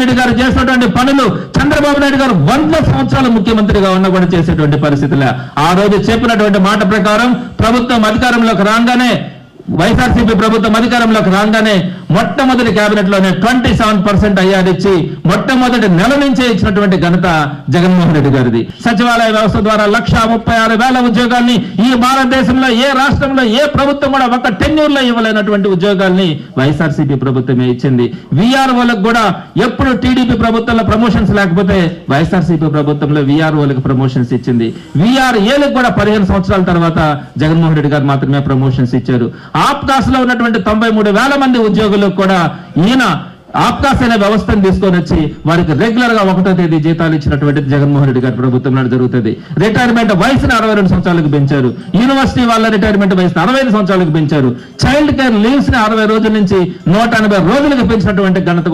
రెడ్డి గారు చేసినటువంటి పనులు చంద్రబాబు నాయుడు గారు 100 సంవత్సరాలు ముఖ్యమంత్రిగా ఉన్న కూడా చేసేటువంటి పరిస్థితులే. ఆ రోజు చెప్పినటువంటి మాట ప్రకారం ప్రభుత్వం అధికారంలోకి రాగానే, వైఎస్ఆర్సీపీ ప్రభుత్వం అధికారంలోకి రాగానే మొట్టమొదటి కేబినెట్ లోనే 27% అయ్యాడిచ్చి మొట్టమొదటి నెల నుంచే ఇచ్చినటువంటి ఘనత జగన్మోహన్ రెడ్డి గారిది. సచివాలయ వ్యవస్థ ద్వారా 1,36,000 ఉద్యోగాల్ని ఈ భారతదేశంలో ఏ రాష్ట్రంలో ఏ ప్రభుత్వం కూడా ఒక టెన్యూర్ లో ఇవ్వలేనటువంటి ఉద్యోగాల్ని వైఎస్ఆర్సీపీ ప్రభుత్వమే ఇచ్చింది. విఆర్ఓలకు కూడా ఎప్పుడు టీడీపీ ప్రభుత్వంలో ప్రమోషన్స్ లేకపోతే వైఎస్ఆర్సీపీ ప్రభుత్వంలో విఆర్ఓలకు ప్రమోషన్స్ ఇచ్చింది. విఆర్ఏలకు కూడా 15 సంవత్సరాల తర్వాత జగన్మోహన్ రెడ్డి గారు మాత్రమే ప్రమోషన్స్ ఇచ్చారు. ఆప్కాస్ లో ఉన్నటువంటి 93,000 మంది ఉద్యోగులకు కూడా ఈయన ఆప్కాస్ అనే వ్యవస్థను తీసుకొని వచ్చి వారికి రెగ్యులర్ గా 1వ తేదీ జీతాలు ఇచ్చినటువంటి జగన్మోహన్ రెడ్డి గారి ప్రభుత్వం జరుగుతుంది. రిటైర్మెంట్ వయసును 62 సంవత్సరాలకు పెంచారు. యూనివర్సిటీ వాళ్ళ రిటైర్మెంట్ వయసు 65 సంవత్సరాలకు పెంచారు. చైల్డ్ కేర్ లీవ్స్ ని 60 రోజుల నుంచి 180 రోజులకు పెంచినటువంటి ఘనత